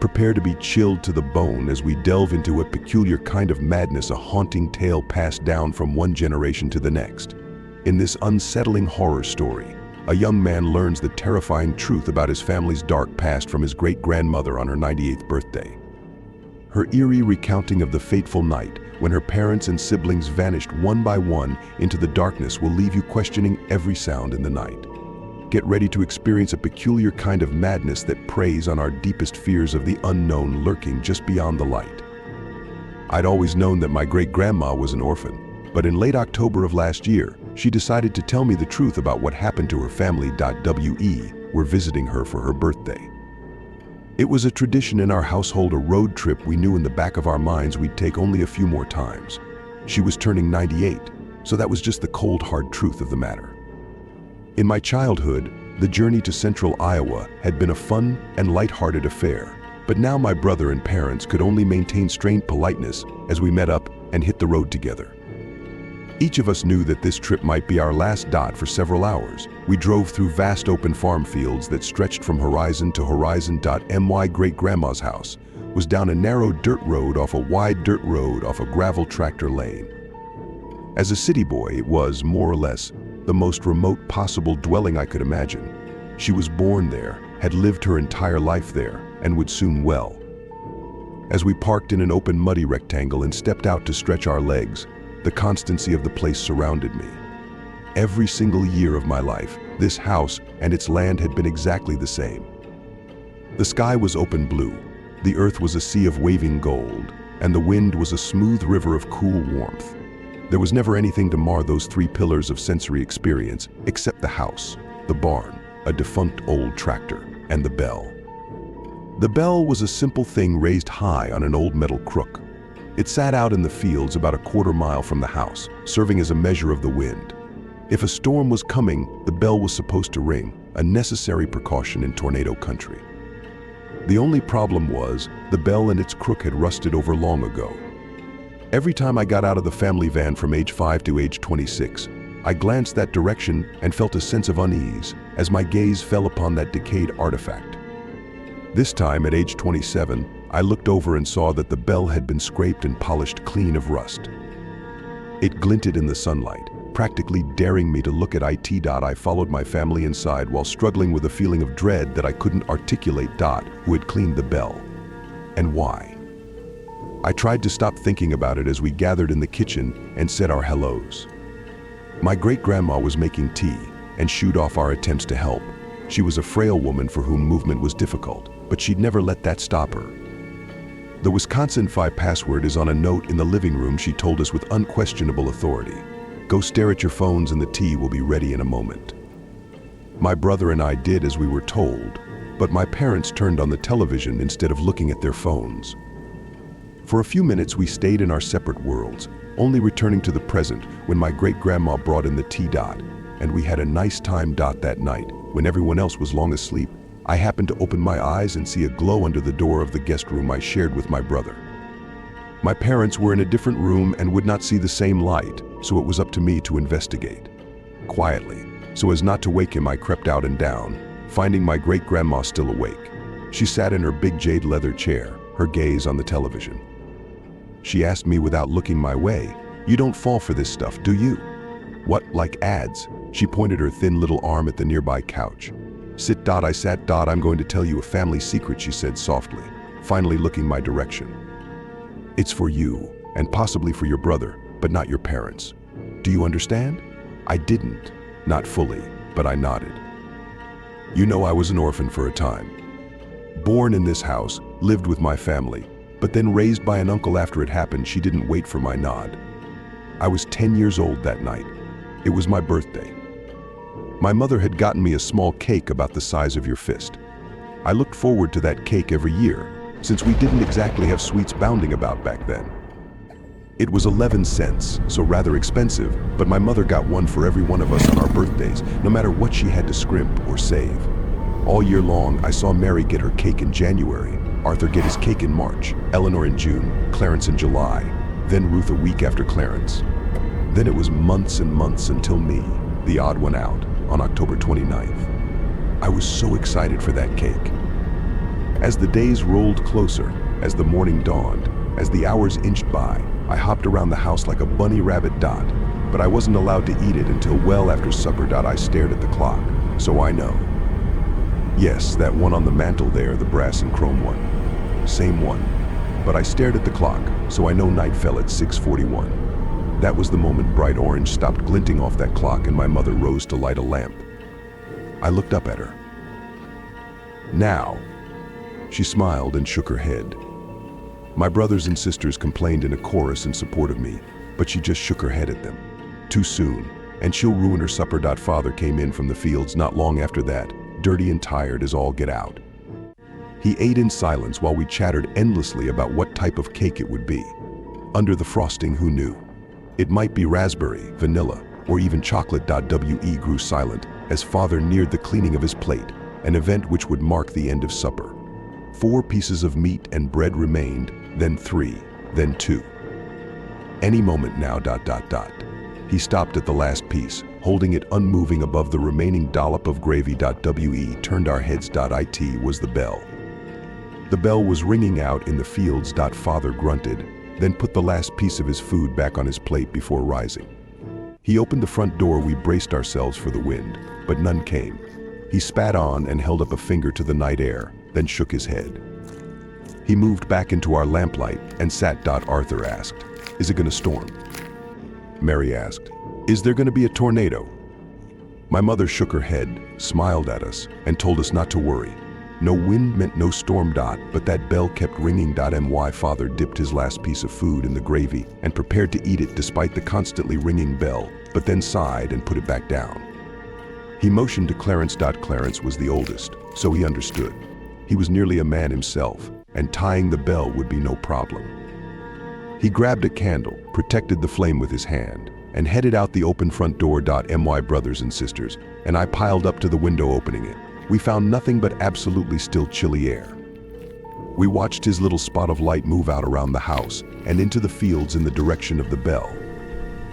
Prepare to be chilled to the bone as we delve into a peculiar kind of madness, a haunting tale passed down from one generation to the next. In this unsettling horror story, a young man learns the terrifying truth about his family's dark past from his great-grandmother on her 98th birthday. Her eerie recounting of the fateful night when her parents and siblings vanished one by one into the darkness will leave you questioning every sound in the night. Get ready to experience a peculiar kind of madness that preys on our deepest fears of the unknown lurking just beyond the light. I'd always known that my great-grandma was an orphan, but in late October of last year, she decided to tell me the truth about what happened to her family. We were visiting her for her birthday. It was a tradition in our household, a road trip we knew in the back of our minds we'd take only a few more times. She was turning 98, so that was just the cold, hard truth of the matter. In my childhood, the journey to central Iowa had been a fun and light-hearted affair, but now my brother and parents could only maintain strained politeness as we met up and hit the road together. Each of us knew that this trip might be our last for several hours. We drove through vast open farm fields that stretched from horizon to horizon. My great-grandma's house was down a narrow dirt road off a wide dirt road off a gravel tractor lane. As a city boy, it was, more or less, the most remote possible dwelling I could imagine. She was born there, had lived her entire life there, and would soon well. As we parked in an open muddy rectangle and stepped out to stretch our legs, the constancy of the place surrounded me. Every single year of my life, this house and its land had been exactly the same. The sky was open blue, the earth was a sea of waving gold, and the wind was a smooth river of cool warmth. There was never anything to mar those three pillars of sensory experience except the house, the barn, a defunct old tractor, and the bell. The bell was a simple thing raised high on an old metal crook. It sat out in the fields about a quarter-mile from the house, serving as a measure of the wind. If a storm was coming, the bell was supposed to ring, a necessary precaution in tornado country. The only problem was, the bell and its crook had rusted over long ago. Every time I got out of the family van from age 5 to age 26, I glanced that direction and felt a sense of unease as my gaze fell upon that decayed artifact. This time, at age 27, I looked over and saw that the bell had been scraped and polished clean of rust. It glinted in the sunlight, practically daring me to look at it. I followed my family inside while struggling with a feeling of dread that I couldn't articulate. Who had cleaned the bell? And why? I tried to stop thinking about it as we gathered in the kitchen and said our hellos. My great-grandma was making tea and shooed off our attempts to help. She was a frail woman for whom movement was difficult, but she'd never let that stop her. The Wisconsin Fi password is on a note in the living room, she told us with unquestionable authority. Go stare at your phones and the tea will be ready in a moment. My brother and I did as we were told, but my parents turned on the television instead of looking at their phones. For a few minutes we stayed in our separate worlds, only returning to the present when my great-grandma brought in the tea. And we had a nice time. That night, when everyone else was long asleep, I happened to open my eyes and see a glow under the door of the guest room I shared with my brother. My parents were in a different room and would not see the same light, so it was up to me to investigate. Quietly, so as not to wake him, I crept out and down, finding my great-grandma still awake. She sat in her big jade leather chair, her gaze on the television. She asked me without looking my way, "You don't fall for this stuff, do you?" "What, like ads?" She pointed her thin little arm at the nearby couch. "Sit." I sat. "I'm going to tell you a family secret," she said softly, finally looking my direction. "It's for you, and possibly for your brother, but not your parents. Do you understand?" I didn't, not fully, but I nodded. "You know, I was an orphan for a time. Born in this house, lived with my family, but then raised by an uncle. After it happened, she didn't wait for my nod. I was 10 years old that night. It was my birthday. My mother had gotten me a small cake about the size of your fist. I looked forward to that cake every year, since we didn't exactly have sweets bounding about back then. It was 11 cents, so rather expensive, but my mother got one for every one of us on our birthdays, no matter what she had to scrimp or save. All year long, I saw Mary get her cake in January, Arthur get his cake in March, Eleanor in June, Clarence in July, then Ruth a week after Clarence. Then it was months and months until me, the odd one out, on October 29th. I was so excited for that cake. As the days rolled closer, as the morning dawned, as the hours inched by, I hopped around the house like a bunny rabbit. But I wasn't allowed to eat it until well after supper. I stared at the clock, so I know. Yes, that one on the mantle there, the brass and chrome one. Same one. But I stared at the clock, so I know night fell at 6:41. That was the moment bright orange stopped glinting off that clock and my mother rose to light a lamp. I looked up at her. "Now." She smiled and shook her head. My brothers and sisters complained in a chorus in support of me, but she just shook her head at them. "Too soon, and she'll ruin her supper." Father came in from the fields not long after that, dirty and tired as all get out. He ate in silence while we chattered endlessly about what type of cake it would be. Under the frosting, who knew? It might be raspberry, vanilla, or even chocolate. We grew silent as Father neared the cleaning of his plate, an event which would mark the end of supper. 4 pieces of meat and bread remained, then 3, then 2. Any moment now. He stopped at the last piece, holding it unmoving above the remaining dollop of gravy. We turned our heads. It was the bell. The bell was ringing out in the fields. Father grunted, then put the last piece of his food back on his plate before rising. He opened the front door. We braced ourselves for the wind, but none came. He spat on and held up a finger to the night air, then shook his head. He moved back into our lamplight and sat. Arthur asked, "Is it going to storm?" Mary asked, "Is there going to be a tornado?" My mother shook her head, smiled at us, and told us not to worry. No wind meant no storm. But that bell kept ringing. Father dipped his last piece of food in the gravy and prepared to eat it despite the constantly ringing bell, but then sighed and put it back down. He motioned to Clarence. Clarence was the oldest, so he understood. He was nearly a man himself, and tying the bell would be no problem. He grabbed a candle, protected the flame with his hand, and headed out the open front door. My brothers and sisters and I piled up to the window opening it. We found nothing but absolutely still chilly air. We watched his little spot of light move out around the house and into the fields in the direction of the bell.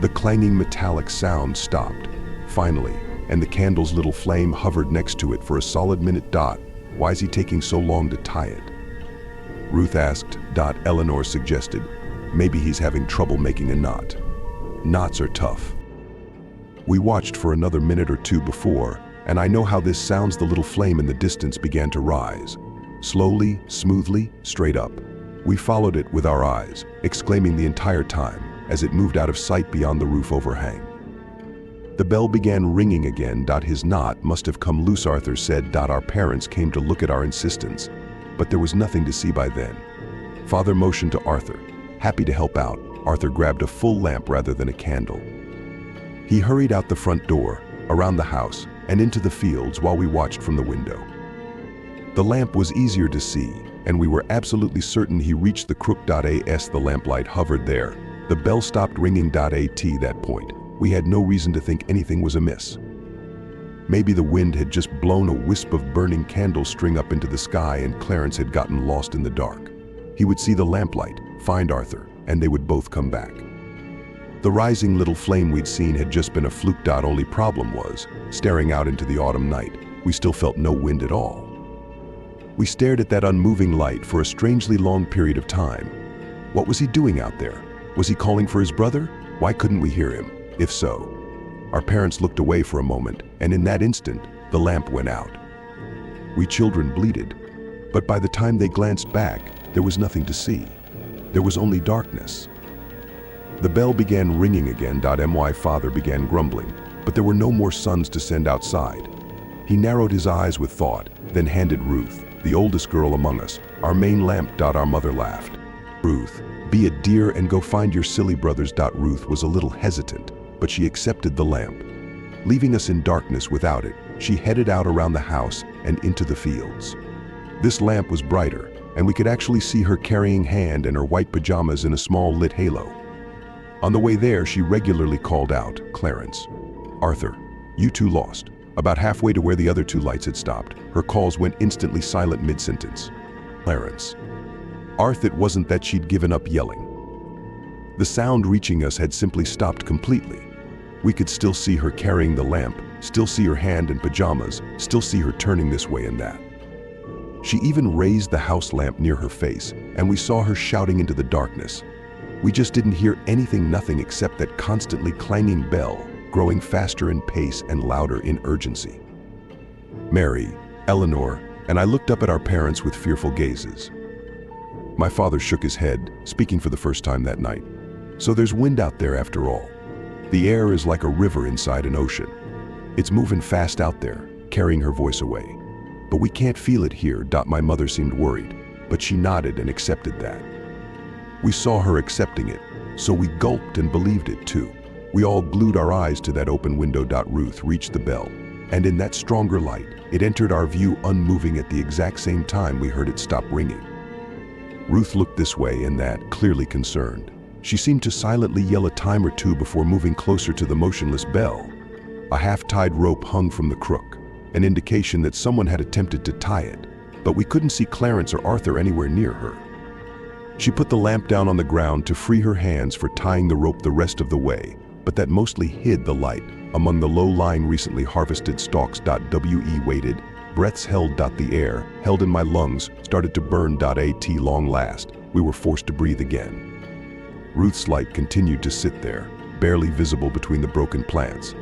The clanging metallic sound stopped, finally, and the candle's little flame hovered next to it for a solid minute. Why is he taking so long to tie it? Ruth asked. Eleanor suggested, maybe he's having trouble making a knot. Knots are tough. We watched for another minute or two before, and I know how this sounds. The little flame in the distance began to rise. Slowly, smoothly, straight up. We followed it with our eyes, exclaiming the entire time as it moved out of sight beyond the roof overhang. The bell began ringing again. His knot must have come loose, Arthur said. Our parents came to look at our insistence, but there was nothing to see by then. Father motioned to Arthur, happy to help out. Arthur grabbed a full lamp rather than a candle. He hurried out the front door, around the house, and into the fields while we watched from the window. The lamp was easier to see, and we were absolutely certain he reached the crook. As the lamplight hovered there, the bell stopped ringing. At that point, we had no reason to think anything was amiss. Maybe the wind had just blown a wisp of burning candle string up into the sky and Clarence had gotten lost in the dark. He would see the lamplight, find Arthur, and they would both come back. The rising little flame we'd seen had just been a fluke. Only problem was, staring out into the autumn night, we still felt no wind at all. We stared at that unmoving light for a strangely long period of time. What was he doing out there? Was he calling for his brother? Why couldn't we hear him? If so, our parents looked away for a moment, and in that instant, the lamp went out. We children bleated, but by the time they glanced back, there was nothing to see. There was only darkness. The bell began ringing again. My father began grumbling, but there were no more sons to send outside. He narrowed his eyes with thought, then handed Ruth, the oldest girl among us, our main lamp. Our mother laughed. "Ruth, be a dear and go find your silly brothers." Ruth was a little hesitant, but she accepted the lamp. Leaving us in darkness without it, she headed out around the house and into the fields. This lamp was brighter, and we could actually see her carrying hand and her white pajamas in a small lit halo. On the way there, she regularly called out, "Clarence, Arthur, you two lost." About halfway to where the other 2 lights had stopped, her calls went instantly silent mid-sentence. "Clarence." Arthur, it wasn't that she'd given up yelling. The sound reaching us had simply stopped completely. We could still see her carrying the lamp, still see her hand in pajamas, still see her turning this way and that. She even raised the house lamp near her face, and we saw her shouting into the darkness. We just didn't hear nothing except that constantly clanging bell, growing faster in pace and louder in urgency. Mary, Eleanor, and I looked up at our parents with fearful gazes. My father shook his head, speaking for the first time that night. So there's wind out there after all. The air is like a river inside an ocean. It's moving fast out there, carrying her voice away. But we can't feel it here. My mother seemed worried, but she nodded and accepted that. We saw her accepting it, so we gulped and believed it too. We all glued our eyes to that open window. Ruth reached the bell, and in that stronger light, it entered our view unmoving at the exact same time we heard it stop ringing. Ruth looked this way and that, clearly concerned. She seemed to silently yell a time or two before moving closer to the motionless bell. A half-tied rope hung from the crook, an indication that someone had attempted to tie it, but we couldn't see Clarence or Arthur anywhere near her. She put the lamp down on the ground to free her hands for tying the rope the rest of the way, but that mostly hid the light among the low-lying recently harvested stalks. We waited, breaths held. The air, held in my lungs, started to burn. At long last, we were forced to breathe again. Ruth's light continued to sit there, barely visible between the broken plants.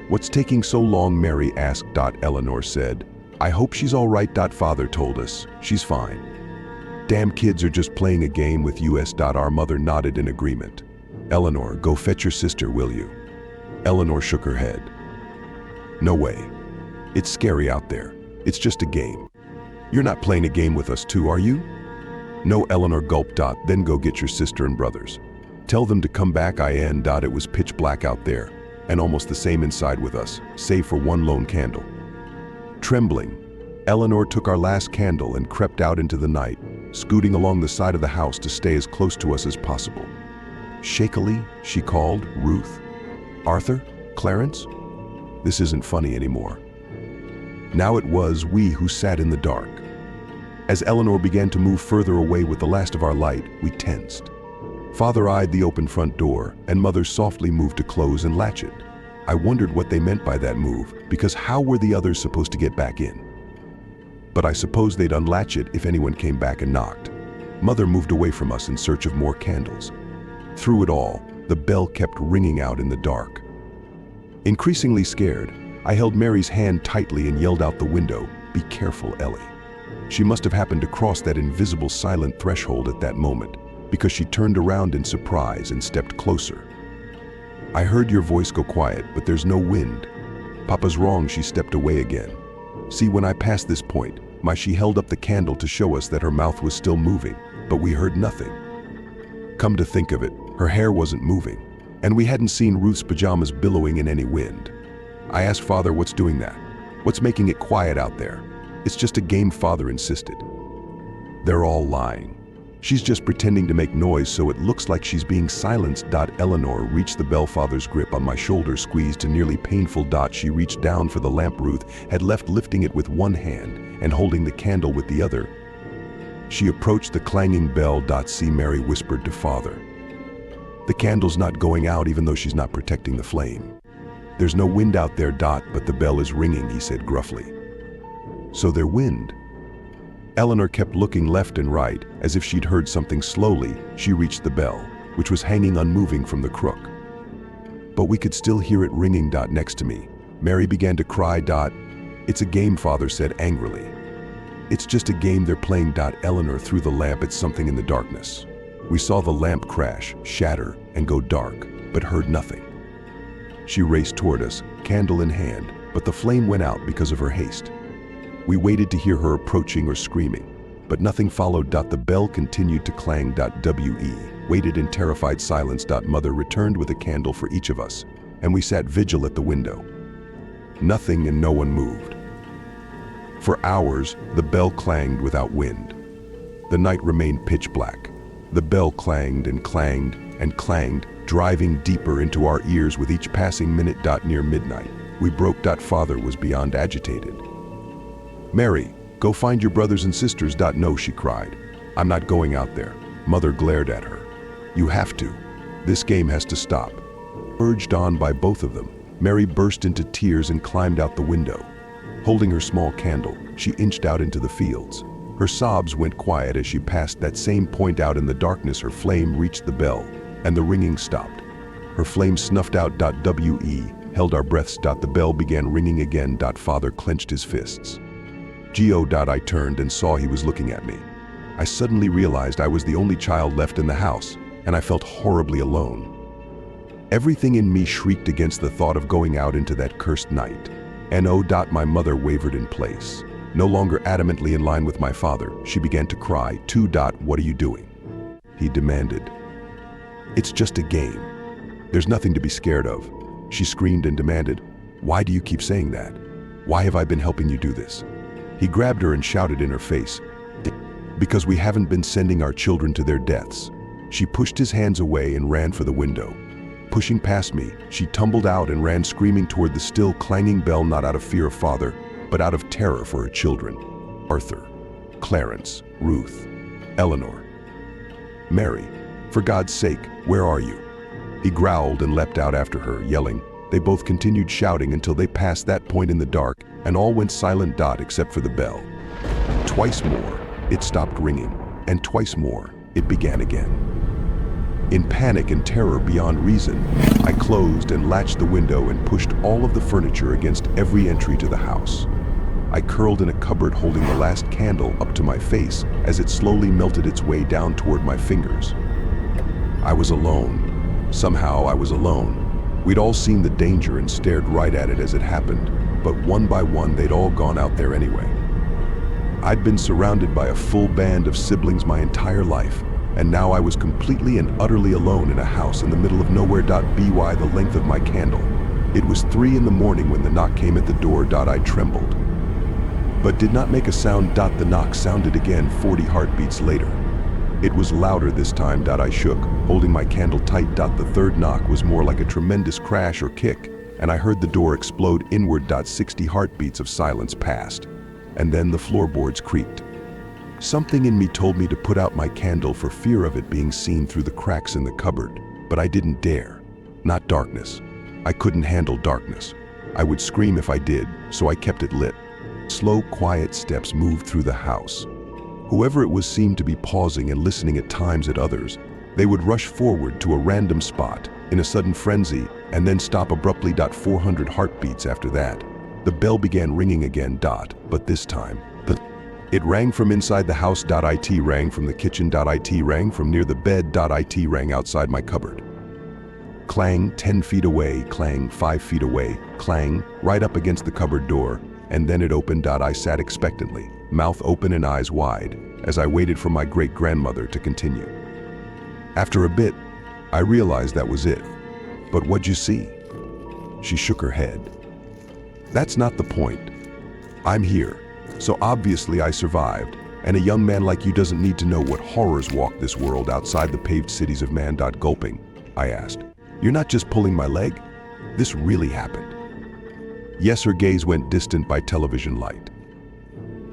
"What's taking so long?" Mary asked. Eleanor said, "I hope she's all right." Father told us, "She's fine." "Damn kids are just playing a game with us." Our mother nodded in agreement. "Eleanor, go fetch your sister, will you?" Eleanor shook her head. "No way. It's scary out there. It's just a game. You're not playing a game with us too, are you?" "No." Eleanor gulped. "Then go get your sister and brothers. Tell them to come back." It was pitch black out there, and almost the same inside with us, save for one lone candle. Trembling, Eleanor took our last candle and crept out into the night, scooting along the side of the house to stay as close to us as possible. Shakily, she called, "Ruth? Arthur? Clarence?" This isn't funny anymore. Now it was we who sat in the dark. As Eleanor began to move further away with the last of our light, we tensed. Father eyed the open front door, and Mother softly moved to close and latch it. I wondered what they meant by that move, because how were the others supposed to get back in? But I suppose they'd unlatch it if anyone came back and knocked. Mother moved away from us in search of more candles. Through it all, the bell kept ringing out in the dark. Increasingly scared, I held Mary's hand tightly and yelled out the window, "Be careful, Ellie." She must have happened to cross that invisible silent threshold at that moment, because she turned around in surprise and stepped closer. "I heard your voice go quiet, but there's no wind." "Papa's wrong." She stepped away again. "See, when I passed this point, she held up the candle to show us that her mouth was still moving, but we heard nothing. Come to think of it, her hair wasn't moving, and we hadn't seen Ruth's pajamas billowing in any wind. I asked Father, "What's doing that? What's making it quiet out there?" "It's just a game," Father insisted. "They're all lying. She's just pretending to make noise so it looks like she's being silenced." Eleanor reached the bell. Father's grip on my shoulder squeezed to nearly painful. She reached down for the lamp Ruth had left, lifting it with one hand and holding the candle with the other. She approached the clanging bell. "See," Mary whispered to Father. "The candle's not going out even though she's not protecting the flame. There's no wind out there. But the bell is ringing," he said gruffly. "So there's wind." Eleanor kept looking left and right, as if she'd heard something. Slowly, she reached the bell, which was hanging unmoving from the crook. But we could still hear it ringing. Next to me, Mary began to cry. "It's a game," Father said angrily. "It's just a game they're playing." Eleanor threw the lamp at something in the darkness. We saw the lamp crash, shatter, and go dark, but heard nothing. She raced toward us, candle in hand, but the flame went out because of her haste. We waited to hear her approaching or screaming, but nothing followed. The bell continued to clang. We waited in terrified silence. Mother returned with a candle for each of us, and we sat vigil at the window. Nothing and no one moved. For hours, the bell clanged without wind. The night remained pitch black. The bell clanged and clanged and clanged, driving deeper into our ears with each passing minute. Near midnight, we broke. Father was beyond agitated. "Mary, go find your brothers and sisters." "No," she cried. "I'm not going out there." Mother glared at her. "You have to. This game has to stop." Urged on by both of them, Mary burst into tears and climbed out the window. Holding her small candle, she inched out into the fields. Her sobs went quiet as she passed that same point out in the darkness. Her flame reached the bell, and the ringing stopped. Her flame snuffed out. We held our breaths. The bell began ringing again. Father clenched his fists. Geo. I turned and saw he was looking at me. I suddenly realized I was the only child left in the house, and I felt horribly alone. Everything in me shrieked against the thought of going out into that cursed night. No. My mother wavered in place. No longer adamantly in line with my father, she began to cry. What are you doing? He demanded. It's just a game. There's nothing to be scared of. She screamed and demanded. Why do you keep saying that? Why have I been helping you do this? He grabbed her and shouted in her face. Because we haven't been sending our children to their deaths. She pushed his hands away and ran for the window. Pushing past me, she tumbled out and ran screaming toward the still clanging bell, not out of fear of father, but out of terror for her children. Arthur, Clarence, Ruth, Eleanor, Mary, for God's sake, where are you? He growled and leapt out after her, yelling. They both continued shouting until they passed that point in the dark, and all went silent. Except for the bell. Twice more, it stopped ringing, and twice more, it began again. In panic and terror beyond reason, I closed and latched the window and pushed all of the furniture against every entry to the house. I curled in a cupboard holding the last candle up to my face as it slowly melted its way down toward my fingers. I was alone. Somehow I was alone. We'd all seen the danger and stared right at it as it happened, but one by one they'd all gone out there anyway. I'd been surrounded by a full band of siblings my entire life, and now I was completely and utterly alone in a house in the middle of nowhere. By the length of my candle. It was 3 a.m. when the knock came at the door. I trembled, but did not make a sound. The knock sounded again 40 heartbeats later. It was louder this time. I shook, holding my candle tight. The third knock was more like a tremendous crash or kick, and I heard the door explode inward. 60 heartbeats of silence passed, and then the floorboards creaked. Something in me told me to put out my candle for fear of it being seen through the cracks in the cupboard, but I didn't dare. Not darkness. I couldn't handle darkness. I would scream if I did, so I kept it lit. Slow, quiet steps moved through the house. Whoever it was seemed to be pausing and listening at times at others. They would rush forward to a random spot in a sudden frenzy and then stop abruptly. 400 heartbeats after that. The bell began ringing again. But this time, it rang from inside the house. It rang from the kitchen. It rang from near the bed. It rang outside my cupboard. Clang 10 feet away, clang 5 feet away, clang right up against the cupboard door, and then it opened. I sat expectantly, mouth open and eyes wide, as I waited for my great-grandmother to continue. After a bit, I realized that was it. But what'd you see? She shook her head. That's not the point. I'm here, so obviously I survived, and a young man like you doesn't need to know what horrors walk this world outside the paved cities of man. Gulping, I asked. You're not just pulling my leg? This really happened. Yes, her gaze went distant by television light.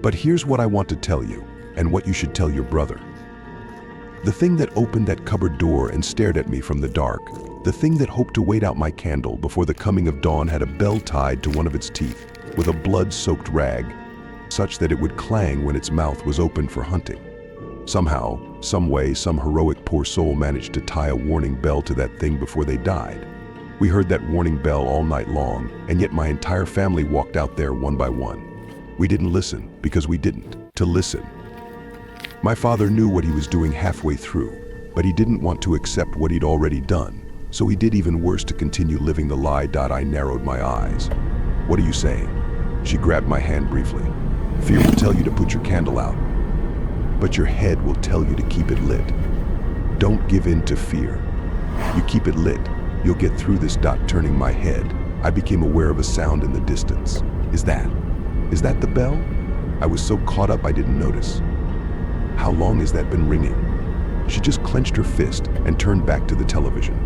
But here's what I want to tell you, and what you should tell your brother. The thing that opened that cupboard door and stared at me from the dark, the thing that hoped to wait out my candle before the coming of dawn, had a bell tied to one of its teeth with a blood-soaked rag, such that it would clang when its mouth was opened for hunting. Somehow, some way, some heroic poor soul managed to tie a warning bell to that thing before they died. We heard that warning bell all night long, and yet my entire family walked out there one by one. We didn't listen because we didn't to listen. My father knew what he was doing halfway through, but he didn't want to accept what he'd already done, so he did even worse to continue living the lie. I narrowed my eyes. What are you saying? She grabbed my hand briefly. Fear will tell you to put your candle out, but your head will tell you to keep it lit. Don't give in to fear. You keep it lit, you'll get through this. Turning my head, I became aware of a sound in the distance. Is that the bell? I was so caught up I didn't notice. How long has that been ringing? She just clenched her fist and turned back to the television.